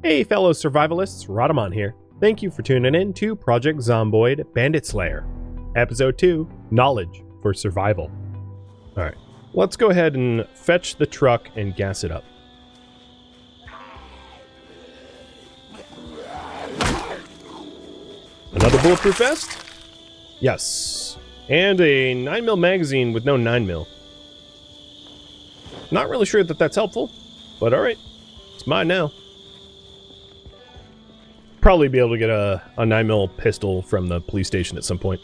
Hey fellow survivalists, Rhadamant here. Thank you for tuning in to Project Zomboid, Bandit Slayer. Episode 2, Knowledge for Survival. Alright, let's go ahead and fetch the truck and gas it up. Another bulletproof vest? Yes. And a 9mm magazine with no 9mm. Not really sure that that's helpful, but alright. It's mine now. Probably be able to get a 9mm pistol from the police station at some point.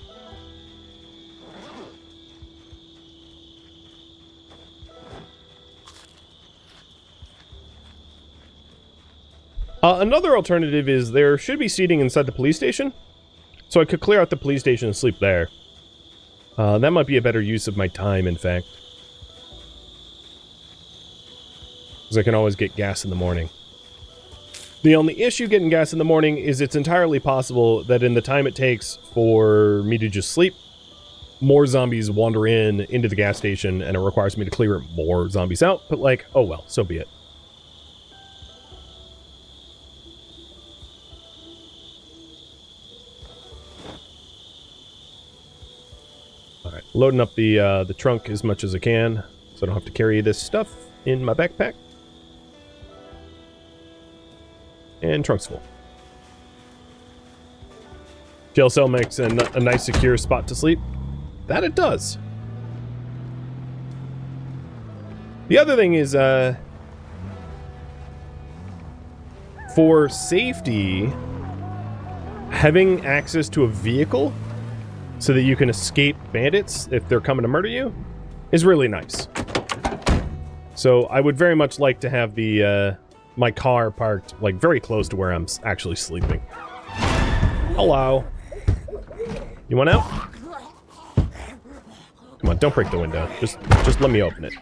Another alternative is there should be seating inside the police station, so I could clear out the police station and sleep there. That might be a better use of my time, in fact. Because I can always get gas in the morning. The only issue getting gas in the morning is it's entirely possible that in the time it takes for me to just sleep, more zombies wander into the gas station and it requires me to clear more zombies out, but like, oh well, so be it. Alright, loading up the trunk as much as I can, so I don't have to carry this stuff in my backpack. And trunk's full. Jail cell makes a nice secure spot to sleep. That it does. The other thing is, for safety, having access to a vehicle so that you can escape bandits if they're coming to murder you is really nice. So I would very much like to have the, my car parked, like, very close to where I'm actually sleeping. Hello. You want out? Come on, don't break the window. Just let me open it.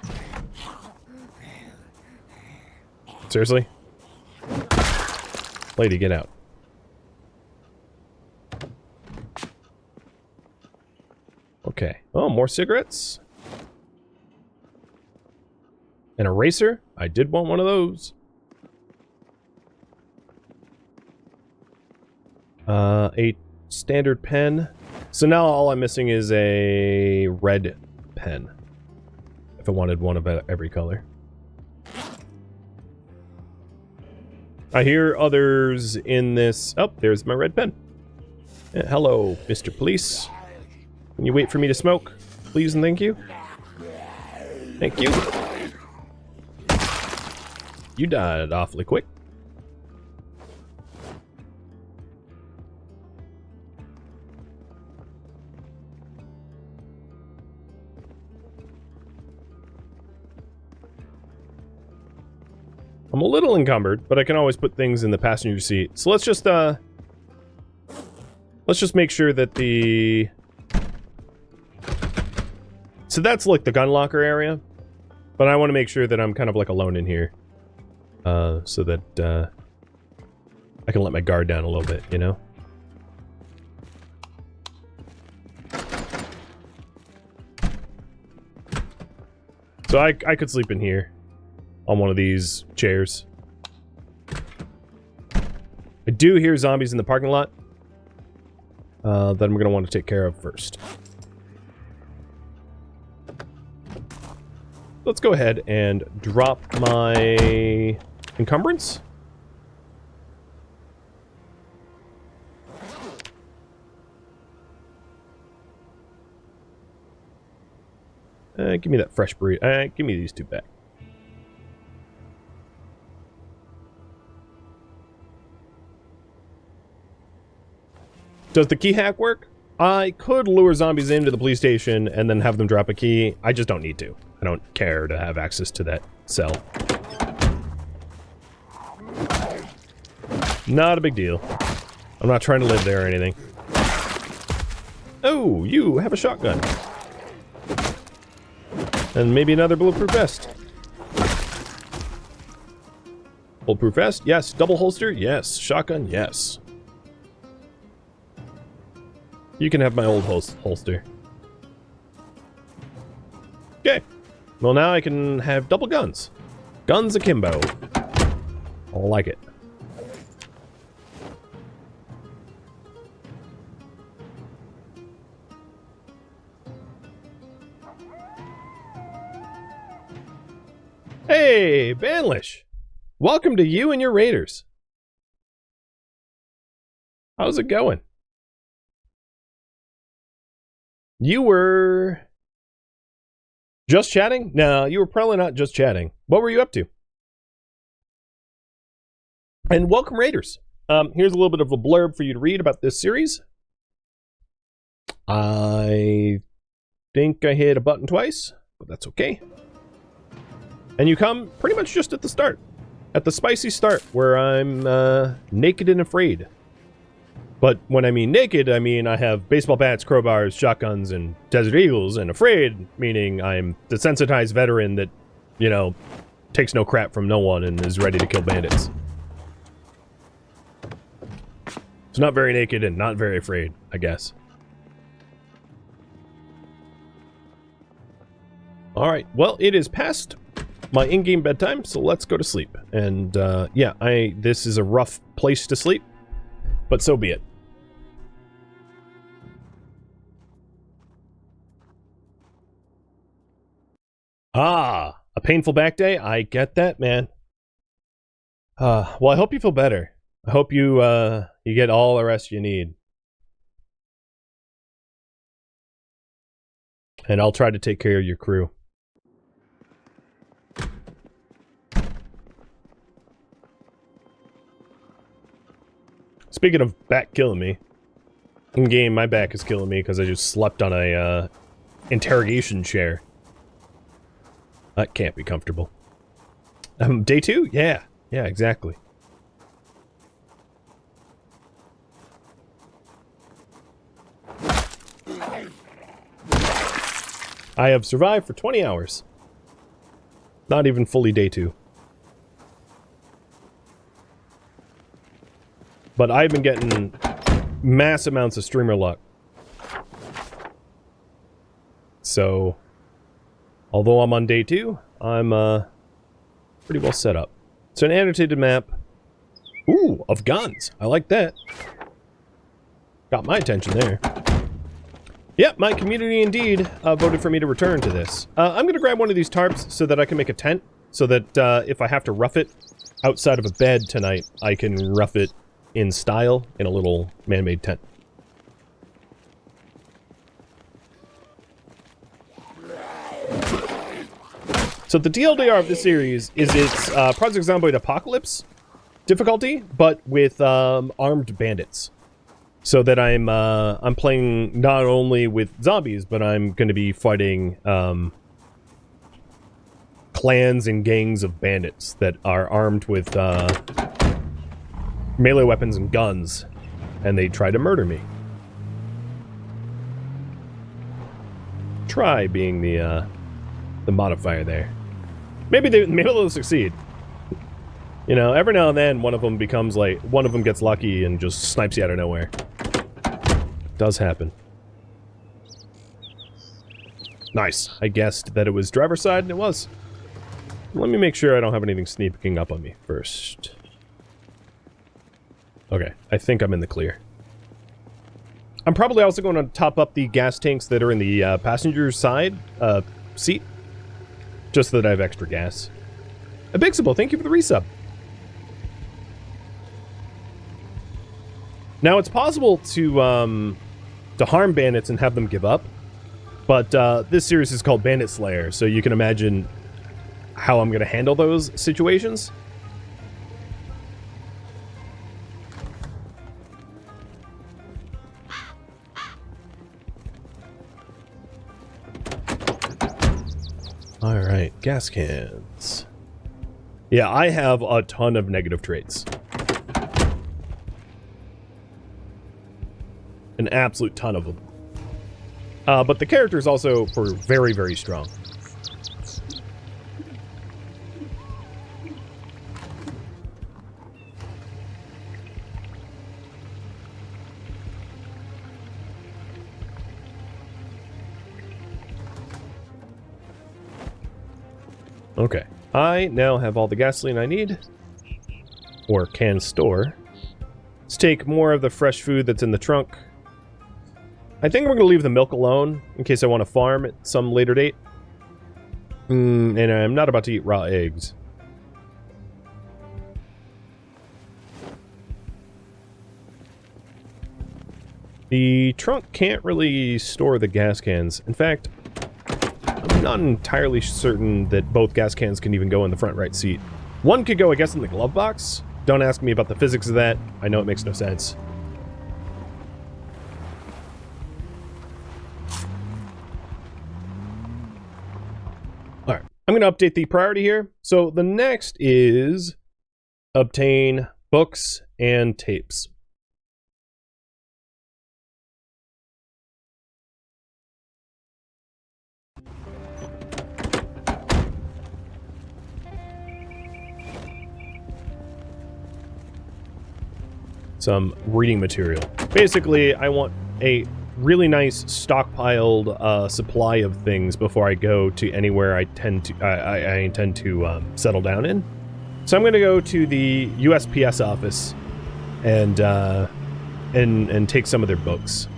Seriously? Lady, get out. Okay. Oh, more cigarettes. An eraser? I did want one of those. A standard pen. So now all I'm missing is a red pen. If I wanted one of every color. I hear others in this... Oh, there's my red pen. Hello, Mr. Police. Can you wait for me to smoke? Please and thank you. Thank you. You died awfully quick. I'm a little encumbered, but I can always put things in the passenger seat. So let's just make sure that the... So that's like the gun locker area, but I want to make sure that I'm kind of like alone in here, so that I can let my guard down a little bit, you know? So I could sleep in here. On one of these chairs. I do hear zombies in the parking lot. That I'm going to want to take care of first. Let's go ahead and drop my encumbrance. Give me that fresh burrito. Give me these two back. Does the key hack work? I could lure zombies into the police station and then have them drop a key. I just don't need to. I don't care to have access to that cell. Not a big deal. I'm not trying to live there or anything. Oh, you have a shotgun. And maybe another bulletproof vest. Bulletproof vest? Yes. Double holster? Yes. Shotgun? Yes. You can have my old holster. Okay. Well, now I can have double guns. Guns akimbo. I like it. Hey, Banlish! Welcome to you and your raiders. How's it going? You were just chatting? No, you were probably not just chatting. What were you up to? And welcome, raiders. Here's a little bit of a blurb for you to read about this series. I think I hit a button twice, but that's okay. And you come pretty much just at the start. At the spicy start, where I'm naked and afraid. But when I mean naked, I mean I have baseball bats, crowbars, shotguns, and Desert Eagles, and afraid, meaning I'm the desensitized veteran that, you know, takes no crap from no one and is ready to kill bandits. It's not very naked and not very afraid, I guess. Alright, well, it is past my in-game bedtime, so let's go to sleep. And, yeah, this is a rough place to sleep, but so be it. Ah, a painful back day? I get that, man. Well, I hope you feel better. I hope you, you get all the rest you need. And I'll try to take care of your crew. Speaking of back killing me, in game my back is killing me because I just slept on a interrogation chair. That can't be comfortable. Day 2? Yeah, exactly. I have survived for 20 hours. Not even fully day 2. But I've been getting mass amounts of streamer luck. So, although I'm on day 2, I'm pretty well set up. It's an annotated map. Ooh, of guns. I like that. Got my attention there. Yep, my community indeed voted for me to return to this. I'm going to grab one of these tarps so that I can make a tent. So that if I have to rough it outside of a bed tonight, I can rough it in style in a little man-made tent. So the TLDR of this series is it's Project Zomboid Apocalypse difficulty, but with armed bandits. So that I'm playing not only with zombies, but I'm going to be fighting clans and gangs of bandits that are armed with melee weapons and guns, and they try to murder me. Try being the modifier there. Maybe they'll succeed. You know, every now and then one of them gets lucky and just snipes you out of nowhere. Does happen. Nice. I guessed that it was driver's side, and it was. Let me make sure I don't have anything sneaking up on me first. Okay, I think I'm in the clear. I'm probably also going to top up the gas tanks that are in the passenger side seat, just so that I have extra gas. Abixable, thank you for the resub. Now, it's possible to harm bandits and have them give up, but this series is called Bandit Slayer, so you can imagine how I'm going to handle those situations. Alright, gas cans. Yeah, I have a ton of negative traits. An absolute ton of them. But the characters also were very, very strong. Okay, I now have all the gasoline I need, or can store. Let's take more of the fresh food that's in the trunk. I think we're going to leave the milk alone, in case I want to farm at some later date. And I'm not about to eat raw eggs. The trunk can't really store the gas cans. In fact, I'm not entirely certain that both gas cans can even go in the front right seat. One could go, I guess, in the glove box. Don't ask me about the physics of that. I know it makes no sense. Alright, I'm going to update the priority here. So the next is obtain books and tapes. Some reading material. Basically, I want a really nice stockpiled supply of things before I go to anywhere I intend to settle down in. So I'm going to go to the USPS office and take some of their books.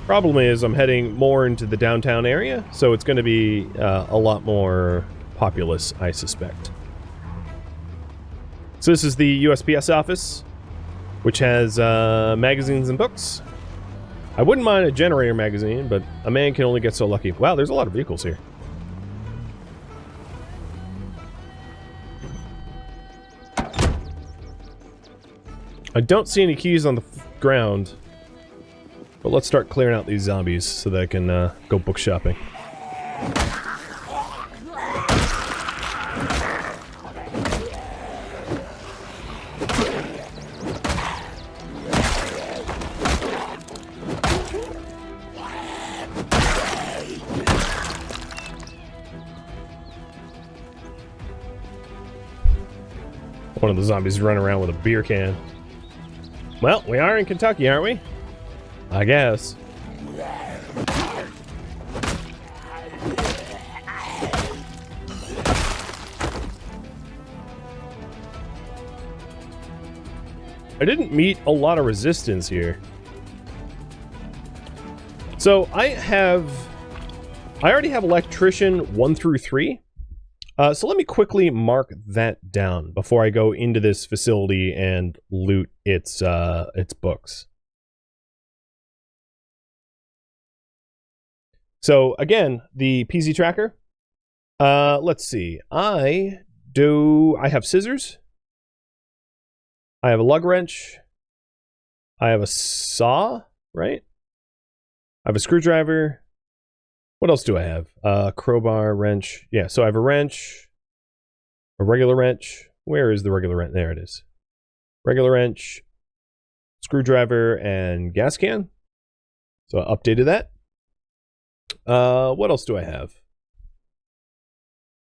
Problem is, I'm heading more into the downtown area, so it's going to be a lot more populous, I suspect. So this is the USPS office, which has magazines and books. I wouldn't mind a generator magazine, but a man can only get so lucky. Wow, there's a lot of vehicles here. I don't see any keys on the ground, but let's start clearing out these zombies so that I can go book shopping. One of the zombies running around with a beer can. Well, we are in Kentucky, aren't we? I guess. I didn't meet a lot of resistance here. So I already have electrician 1 through 3. So let me quickly mark that down before I go into this facility and loot its books. So again, the PZ tracker. Let's see. I have scissors. I have a lug wrench. I have a saw, right? I have a screwdriver. What else do I have? Crowbar, wrench. Yeah, so I have a wrench, a regular wrench. Where is the regular wrench? There it is. Regular wrench, screwdriver, and gas can. So I updated that. What else do I have?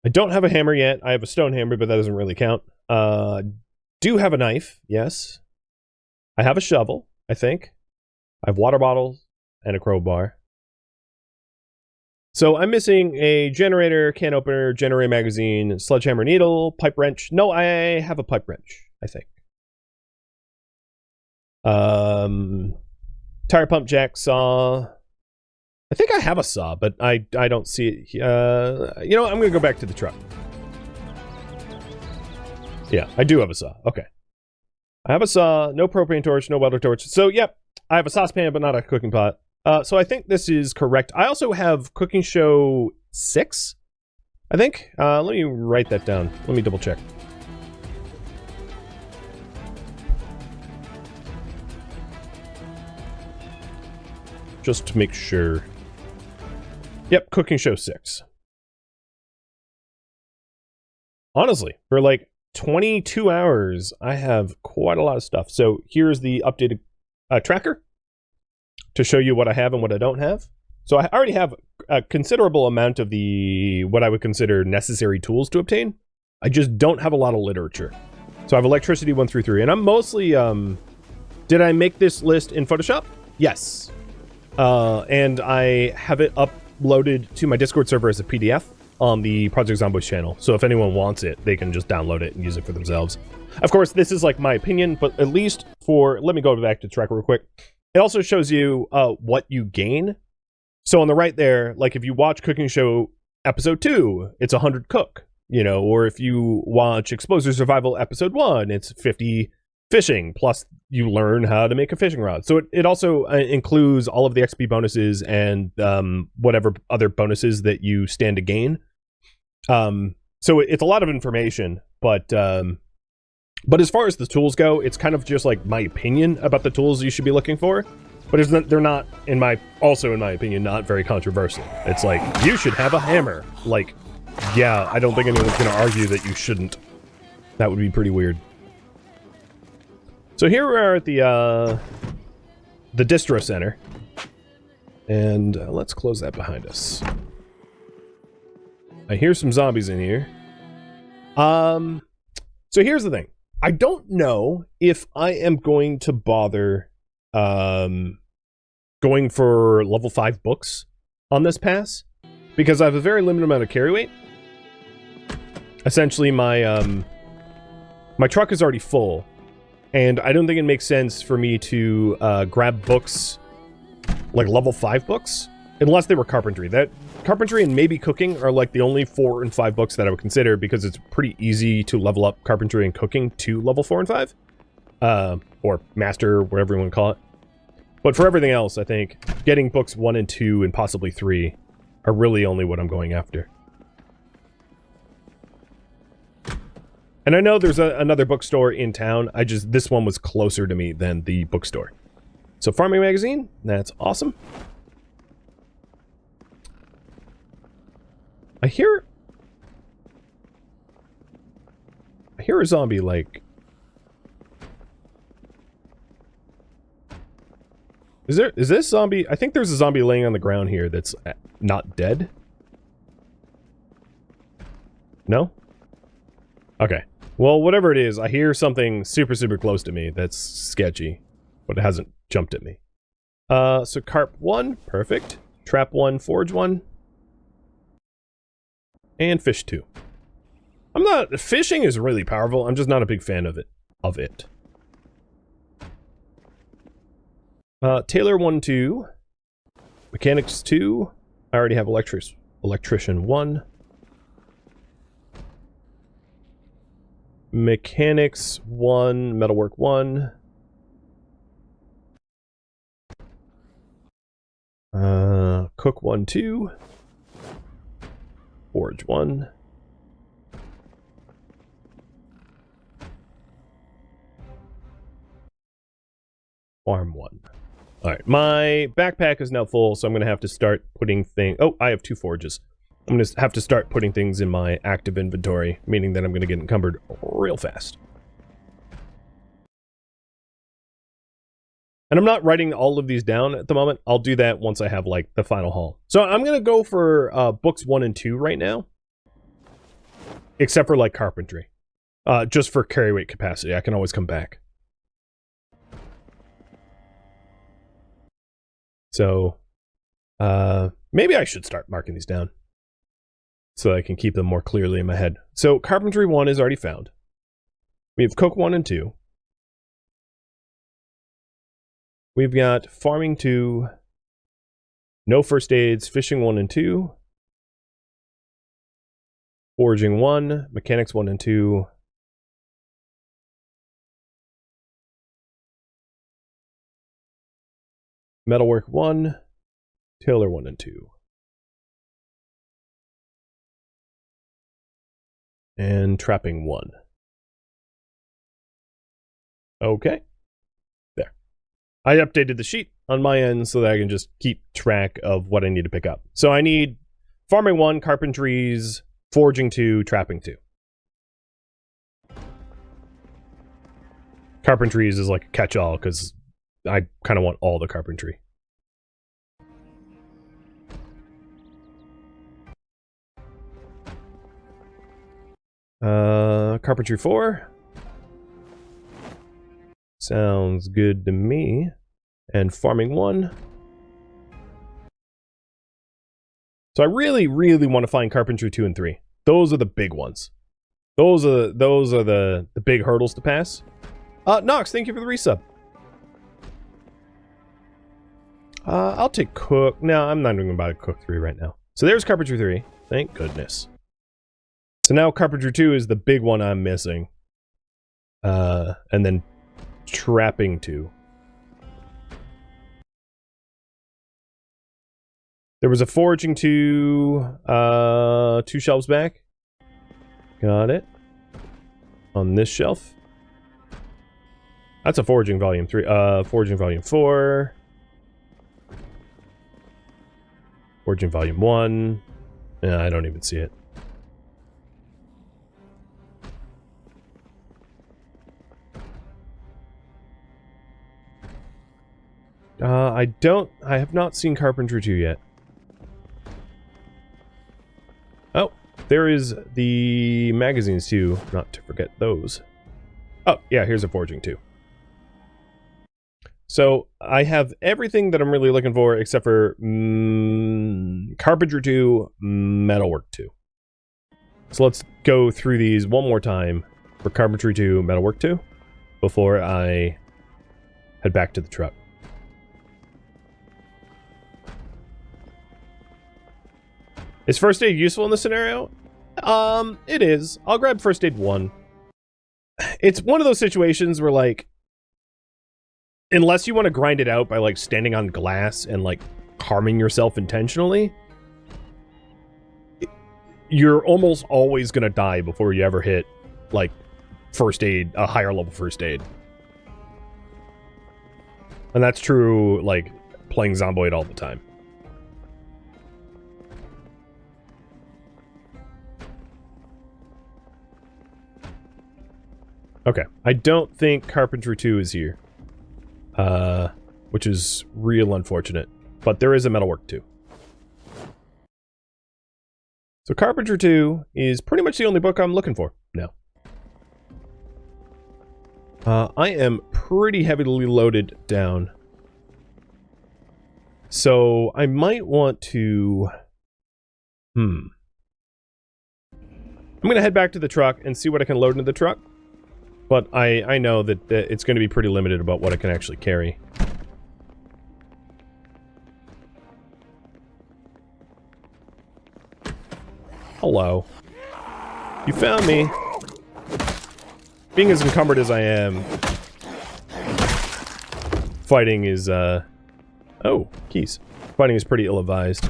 I don't have a hammer yet. I have a stone hammer, but that doesn't really count. Do have a knife, yes. I have a shovel, I think. I have water bottles and a crowbar. So I'm missing a generator, can opener, generator magazine, sledgehammer needle, pipe wrench. No, I have a pipe wrench, I think. Tire pump jack, saw. I think I have a saw, but I don't see it. You know what? I'm going to go back to the truck. Yeah, I do have a saw. Okay. I have a saw, no propane torch, no welder torch. So, yep, I have a saucepan, but not a cooking pot. So I think this is correct. I also have cooking show 6, I think. Let me write that down. Let me double check. Just to make sure. Yep, cooking show 6. Honestly, for like 22 hours, I have quite a lot of stuff. So here's the updated tracker to show you what I have and what I don't have. So I already have a considerable amount of what I would consider necessary tools to obtain. I just don't have a lot of literature. So I have electricity 1 through 3, and I'm mostly, did I make this list in Photoshop? Yes. And I have it uploaded to my Discord server as a PDF on the Project Zomboid channel. So if anyone wants it, they can just download it and use it for themselves. Of course, this is like my opinion, but at least let me go back to the tracker real quick. It also shows you what you gain. So on the right there, like if you watch Cooking Show episode 2, it's 100 cook, you know, or if you watch Exposure Survival episode 1, it's 50 fishing, plus you learn how to make a fishing rod. So it also includes all of the XP bonuses and whatever other bonuses that you stand to gain. So it's a lot of information, but as far as the tools go, it's kind of just like my opinion about the tools you should be looking for. But they're not, in my opinion, not very controversial. It's like, you should have a hammer. Like, yeah, I don't think anyone's going to argue that you shouldn't. That would be pretty weird. So here we are at the distro center. And let's close that behind us. I hear some zombies in here. So here's the thing. I don't know if I am going to bother going for level 5 books on this pass, because I have a very limited amount of carry weight. Essentially, my truck is already full, and I don't think it makes sense for me to grab books, like level 5 books, unless they were carpentry. Carpentry and maybe cooking are like the only 4 and 5 books that I would consider, because it's pretty easy to level up carpentry and cooking to level 4 and 5. Or master, whatever you want to call it. But for everything else, I think getting books 1 and 2 and possibly 3 are really only what I'm going after. And I know there's another bookstore in town. This one was closer to me than the bookstore. So farming magazine, that's awesome. I hear a zombie, like... Is this zombie? I think there's a zombie laying on the ground here that's not dead. No? Okay. Well, whatever it is, I hear something super, super close to me that's sketchy, but it hasn't jumped at me. So carp 1, perfect. Trap 1, forge 1. And fish 2. Fishing is really powerful. I'm just not a big fan of it. Tailor 1, 2. Mechanics 2. I already have electrician 1. Mechanics 1. Metalwork 1. Cook 1, 2. Forge 1. Farm 1. Alright, my backpack is now full, so I'm going to have to start putting things... Oh, I have 2 forges. I'm going to have to start putting things in my active inventory, meaning that I'm going to get encumbered real fast. And I'm not writing all of these down at the moment. I'll do that once I have, like, the final haul. So I'm going to go for books 1 and 2 right now. Except for, like, carpentry. Just for carry weight capacity. I can always come back. So, maybe I should start marking these down so I can keep them more clearly in my head. So, carpentry 1 is already found. We have cook 1 and 2. We've got farming 2, no first aids, fishing 1 and 2, foraging 1, mechanics 1 and 2, metalwork 1, tailor 1 and 2. And trapping 1. Okay. There. I updated the sheet on my end so that I can just keep track of what I need to pick up. So I need farming 1, carpentries, foraging 2, trapping 2. Carpentries is like a catch-all because I kind of want all the carpentry. Carpentry 4. Sounds good to me. And farming 1. So I really, really want to find carpentry 2 and 3. Those are the big ones. Those are the big hurdles to pass. Nox, thank you for the resub. I'll take cook. No, I'm not even about to cook 3 right now. So there's carpentry 3. Thank goodness. So now carpentry 2 is the big one I'm missing. And then Trapping 2. There was a foraging 2, 2 shelves back. Got it. On this shelf. That's a foraging volume 3, foraging volume 4. Foraging volume 1. I don't even see it. I have not seen Carpentry 2 yet. Oh, there is the magazines too, not to forget those. Oh, yeah, here's a foraging 2. So, I have everything that I'm really looking for except for Carpentry 2, Metalwork 2. So let's go through these one more time for Carpentry 2, Metalwork 2 before I head back to the truck. Is first aid useful in this scenario? It is. I'll grab first aid 1. It's one of those situations where, like, unless you want to grind it out by, like, standing on glass and, like, harming yourself intentionally, you're almost always gonna die before you ever hit, like, first aid, a higher level first aid. And that's true, like, playing Zomboid all the time. Okay, I don't think Carpentry 2 is here. Which is real unfortunate. But there is a Metalwork 2. So Carpentry 2 is pretty much the only book I'm looking for now. I am pretty heavily loaded down. So I might want to... I'm going to head back to the truck and see what I can load into the truck. But I know that it's going to be pretty limited about what I can actually carry. Hello. You found me. Being as encumbered as I am, fighting is, oh, keys. Fighting is pretty ill-advised.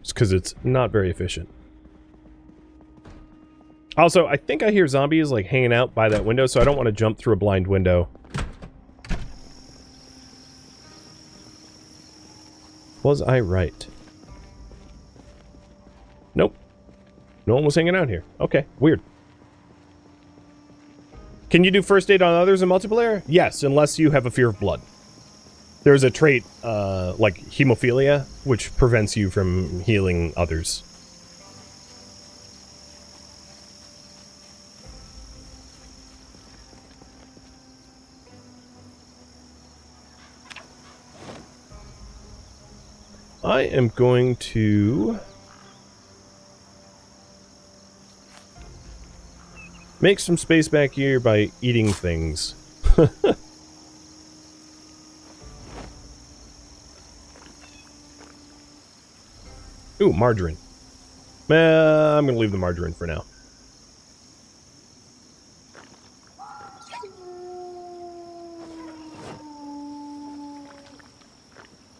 Just because it's not very efficient. Also, I think I hear zombies, like, hanging out by that window, so I don't want to jump through a blind window. Was I right? Nope. No one was hanging out here. Okay, weird. Can you do first aid on others in multiplayer? Yes, unless you have a fear of blood. There's a trait, like hemophilia, which prevents you from healing others. I am going to make some space back here by eating things. Ooh, margarine. I'm gonna leave the margarine for now.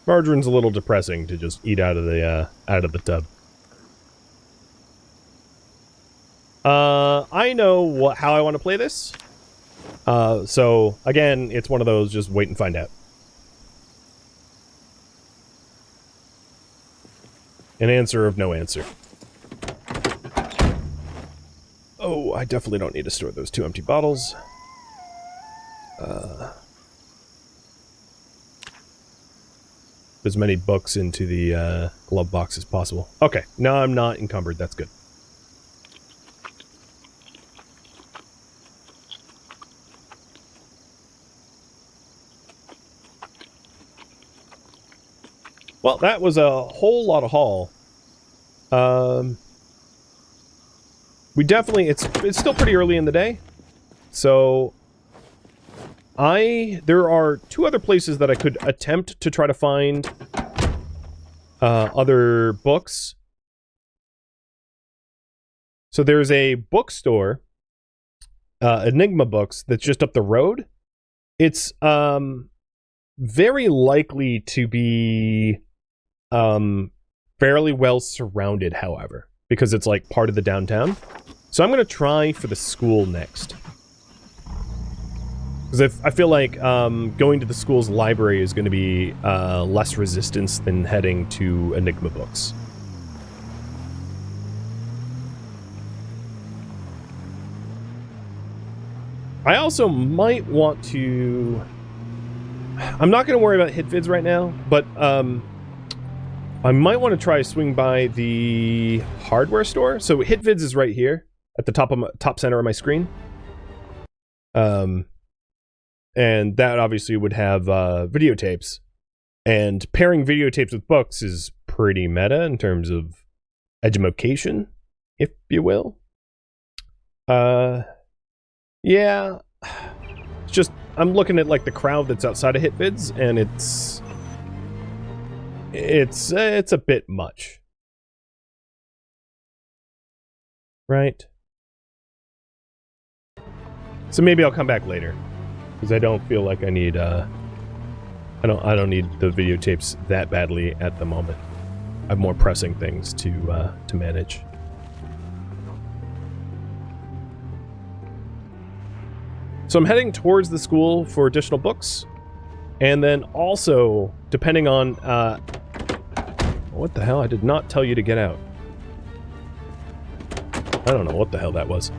Margarine's a little depressing to just eat out of the tub. I know how I want to play this. So again, it's one of those just wait and find out. An answer of no answer. Oh, I definitely don't need to store those 2 empty bottles. As many books into the glove box as possible. Okay, now I'm not encumbered. That's good. Well, that was a whole lot of haul. We definitely... It's still pretty early in the day. So... there are 2 other places that I could attempt to try to find other books. So there's a bookstore, Enigma Books, that's just up the road. It's very likely to be fairly well surrounded, however, because it's like part of the downtown. So I'm going to try for the school next. Because I feel like going to the school's library is going to be less resistance than heading to Enigma books. I also might want to... I'm not going to worry about hit vids right now, but I might want to try swing by the hardware store. So hit vids is right here at the top center of my screen. And that obviously would have videotapes. And pairing videotapes with books is pretty meta in terms of edumocation, if you will. Yeah. It's just, I'm looking at like the crowd that's outside of hit vids, and it's a bit much. Right? So maybe I'll come back later. Because I don't feel like I need, I don't need the videotapes that badly at the moment. I have more pressing things to manage. So I'm heading towards the school for additional books. And then also, depending on, what the hell? I did not tell you to get out. I don't know what the hell that was.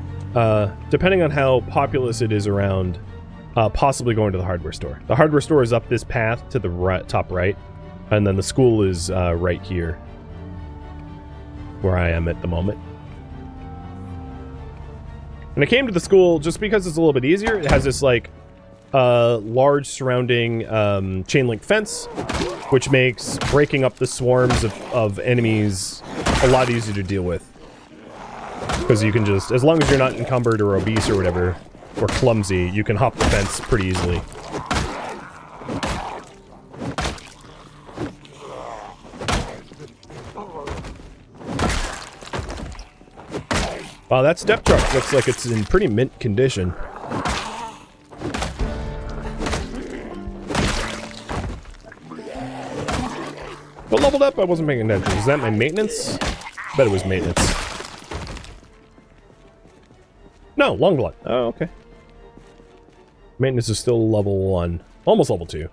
Depending on how populous it is around, possibly going to the hardware store. The hardware store is up this path to the top right, and then the school is right here, where I am at the moment. And I came to the school just because it's a little bit easier. It has this, like, large surrounding chain link fence, which makes breaking up the swarms of enemies a lot easier to deal with. Because you can just, as long as you're not encumbered or obese or whatever, or clumsy, you can hop the fence pretty easily. Wow, that step truck looks like it's in pretty mint condition. What leveled up? I wasn't paying attention. Is that my maintenance? I bet it was maintenance. No, long blood. Oh, okay. Maintenance is still level 1. Almost level 2.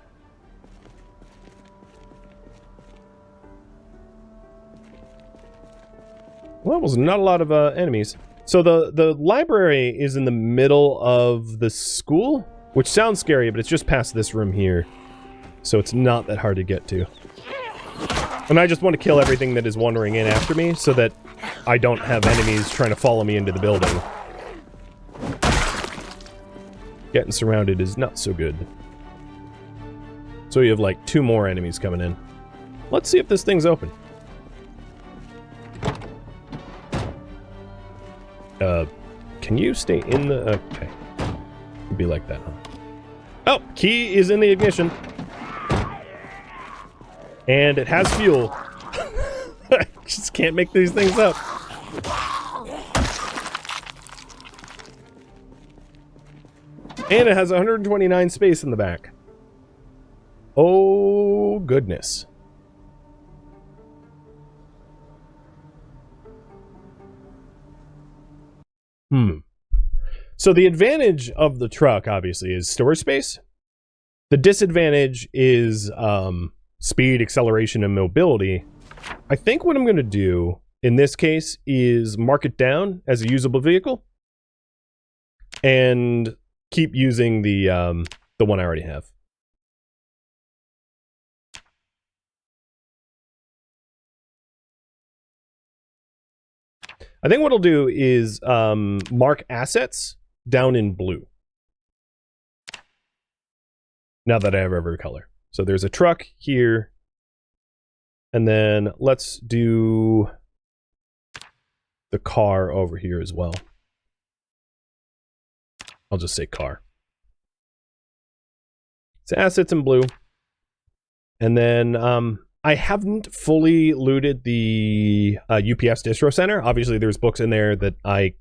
Well, was not a lot of enemies. So the library is in the middle of the school, which sounds scary, but it's just past this room here. So it's not that hard to get to. And I just want to kill everything that is wandering in after me so that I don't have enemies trying to follow me into the building. Getting surrounded is not so good. So you have like 2 more enemies coming in. Let's see if this thing's open. Can you stay in the... Okay. It'd be like that, huh? Oh! Key is in the ignition. And it has fuel. I just can't make these things up. And it has 129 space in the back. Oh, goodness. So the advantage of the truck, obviously, is storage space. The disadvantage is speed, acceleration, and mobility. I think what I'm going to do in this case is mark it down as a usable vehicle and keep using the one I already have. I think what I'll do is mark assets down in blue. Now that I have every color. So there's a truck here. And then let's do the car over here as well. I'll just say car. So assets in blue. And then I haven't fully looted the UPS Distro Center. Obviously, there's books in there that I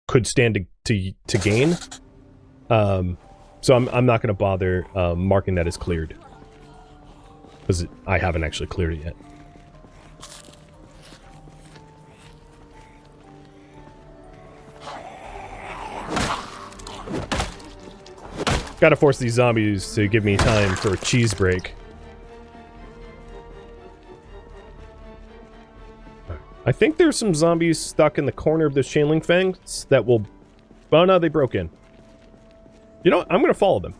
could stand to gain. So I'm not going to bother marking that as cleared. Because I haven't actually cleared it yet. Gotta force these zombies to give me time for a cheese break. I think there's some zombies stuck in the corner of this chain link fence that will... Oh no, they broke in. You know what? I'm gonna follow them.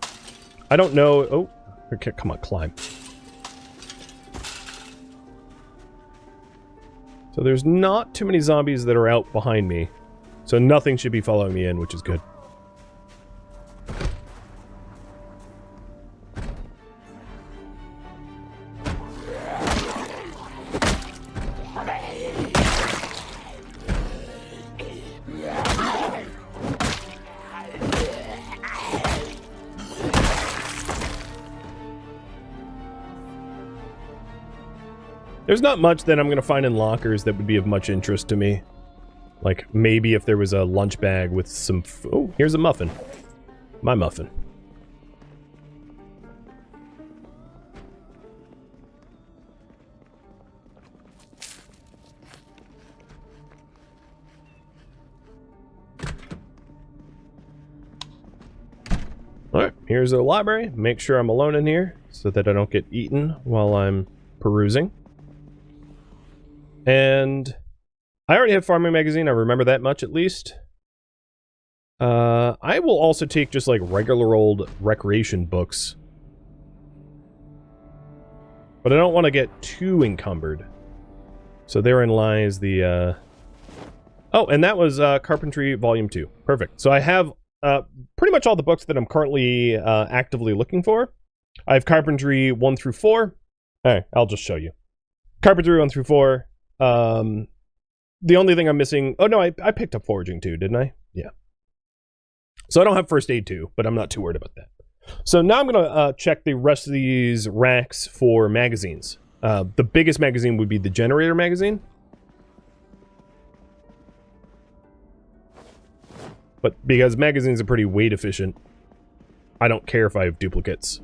I don't know... Oh, okay, come on, climb. So there's not too many zombies that are out behind me. So nothing should be following me in, which is good. There's not much that I'm going to find in lockers that would be of much interest to me. Like, maybe if there was a lunch bag with some... Oh, here's a muffin. My muffin. Alright, here's a library. Make sure I'm alone in here so that I don't get eaten while I'm perusing. And I already have Farming Magazine, I remember that much at least. I will also take just like regular old recreation books. But I don't want to get too encumbered. So therein lies the... Oh, and that was Carpentry Volume 2. Perfect. So I have pretty much all the books that I'm currently actively looking for. I have Carpentry 1 through 4. Alright, I'll just show you. Carpentry 1 through 4. The only thing I'm missing... Oh, no, I picked up Foraging too, didn't I? Yeah. So I don't have First Aid 2, but I'm not too worried about that. So now I'm going to check the rest of these racks for magazines. The biggest magazine would be the Generator magazine. But because magazines are pretty weight efficient, I don't care if I have duplicates.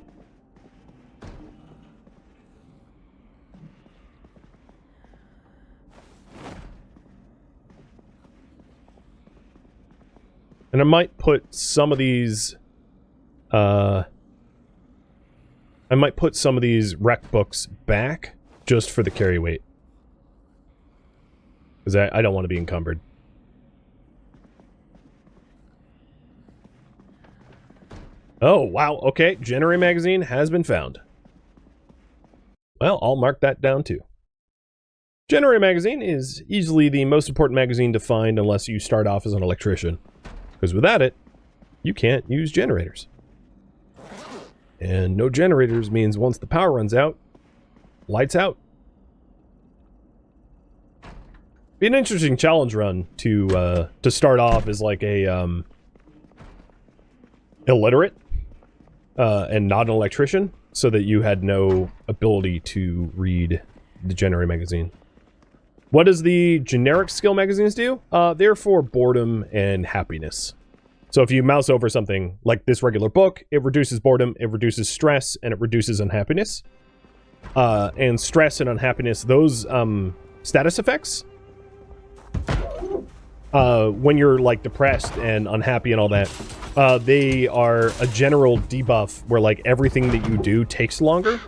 And I might put some of these, rec books back just for the carry weight. Because I don't want to be encumbered. Oh, wow, okay, Generator magazine has been found. Well, I'll mark that down too. Generator magazine is easily the most important magazine to find unless you start off as an electrician. Because without it, you can't use generators. And no generators means once the power runs out, lights out. Be an interesting challenge run to start off as like a illiterate and not an electrician, so that you had no ability to read the Generator magazine. What does the generic skill magazines do? They're for boredom and happiness. So if you mouse over something like this regular book, it reduces boredom, it reduces stress, and it reduces unhappiness. And stress and unhappiness, those status effects, when you're like depressed and unhappy and all that, they are a general debuff where like everything that you do takes longer.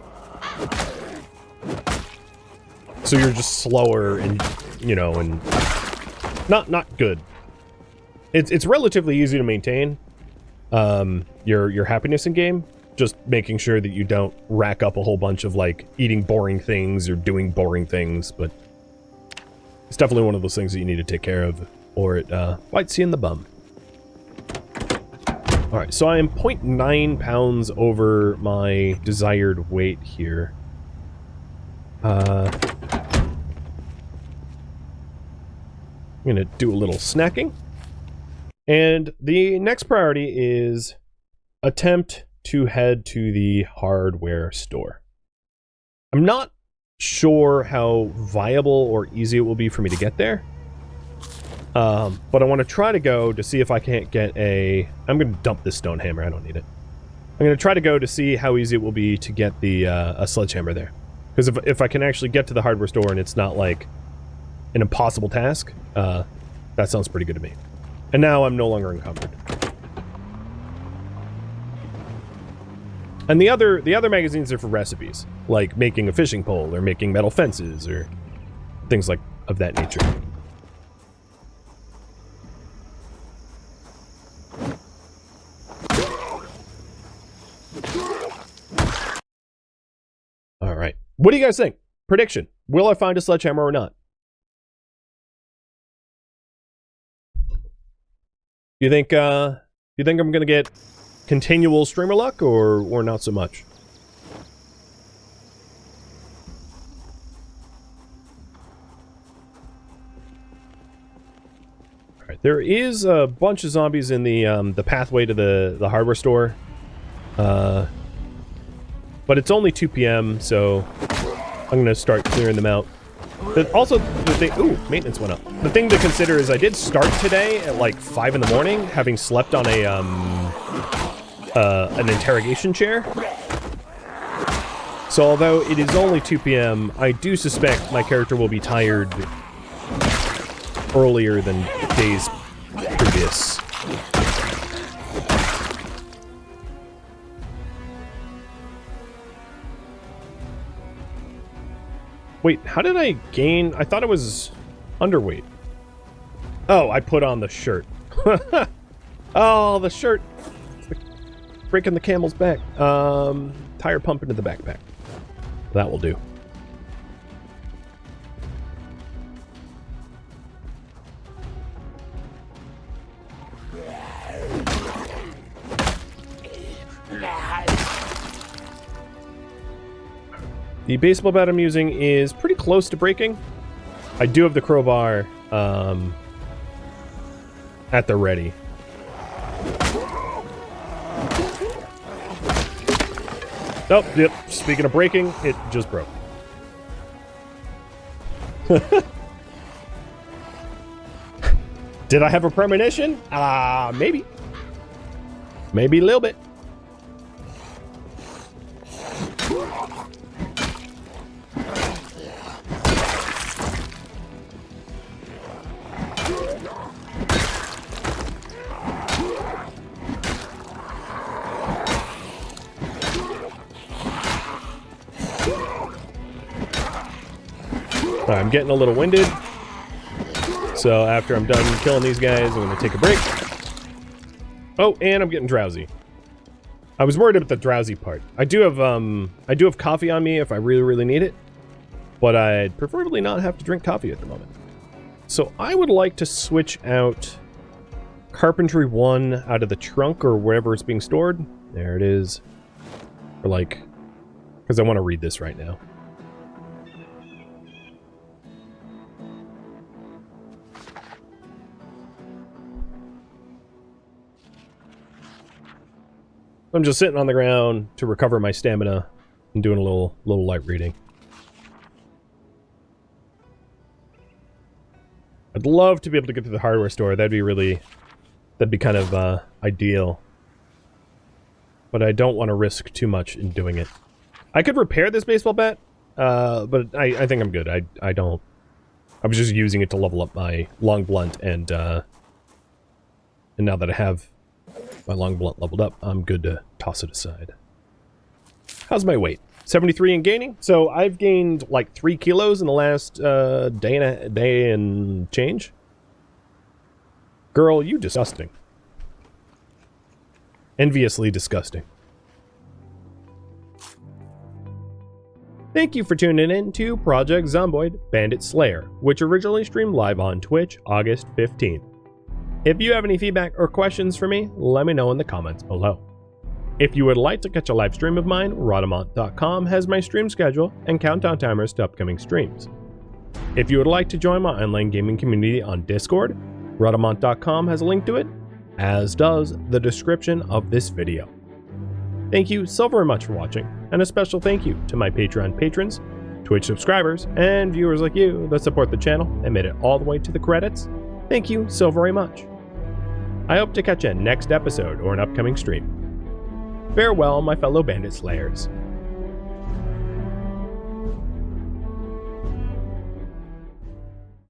So you're just slower and, you know, and not good. It's relatively easy to maintain your happiness in game. Just making sure that you don't rack up a whole bunch of like eating boring things or doing boring things, but it's definitely one of those things that you need to take care of, or it bites you in the bum. Alright, so I am 0.9 pounds over my desired weight here. I'm gonna do a little snacking. And the next priority is attempt to head to the hardware store. I'm not sure how viable or easy it will be for me to get there. But I want to try to go to see if I can't get a... I'm going to dump this stone hammer, I don't need it. I'm going to try to go to see how easy it will be to get the a sledgehammer there. Because if I can actually get to the hardware store and it's not like an impossible task, that sounds pretty good to me. And now I'm no longer encumbered. And the other magazines are for recipes, like making a fishing pole or making metal fences or things like of that nature. All right. What do you guys think? Prediction. Will I find a sledgehammer or not? You think I'm going to get continual streamer luck or not so much? All right. There is a bunch of zombies in the pathway to the hardware store. But it's only 2 p.m., so I'm going to start clearing them out. But also, the thing... Ooh, maintenance went up. The thing to consider is I did start today at like 5 in the morning, having slept on a, an interrogation chair. So although it is only 2 p.m., I do suspect my character will be tired earlier than days previous. Wait, how did I gain... I thought it was underweight. Oh, I put on the shirt. Oh, the shirt. Breaking the camel's back. Tire pump into the backpack. That will do. The baseball bat I'm using is pretty close to breaking. I do have the crowbar at the ready. Oh, yep. Speaking of breaking, it just broke. Did I have a premonition? Maybe. Maybe a little bit. I'm getting a little winded, so after I'm done killing these guys, I'm going to take a break. Oh, and I'm getting drowsy. I was worried about the drowsy part. I do have coffee on me if I really need it, but I'd preferably not have to drink coffee at the moment. So I would like to switch out Carpentry 1 out of the trunk or wherever it's being stored. There it is. Or like, because I want to read this right now. I'm just sitting on the ground to recover my stamina and doing a little light reading. I'd love to be able to get to the hardware store. That'd be kind of ideal. But I don't want to risk too much in doing it. I could repair this baseball bat, but I think I'm good. I was just using it to level up my long blunt, and now that I have my long blunt leveled up, I'm good to toss it aside. How's my weight? 73 and gaining. So I've gained like 3 kilos in the last day and change. Girl, you disgusting. Enviously disgusting. Thank you for tuning in to Project Zomboid Bandit Slayer, which originally streamed live on Twitch August 15th. If you have any feedback or questions for me, let me know in the comments below. If you would like to catch a live stream of mine, Rhadamant.com has my stream schedule and countdown timers to upcoming streams. If you would like to join my online gaming community on Discord, Rhadamant.com has a link to it, as does the description of this video. Thank you so very much for watching, and a special thank you to my Patreon patrons, Twitch subscribers, and viewers like you that support the channel and made it all the way to the credits. Thank you so very much. I hope to catch you next episode or an upcoming stream. Farewell, my fellow Bandit Slayers.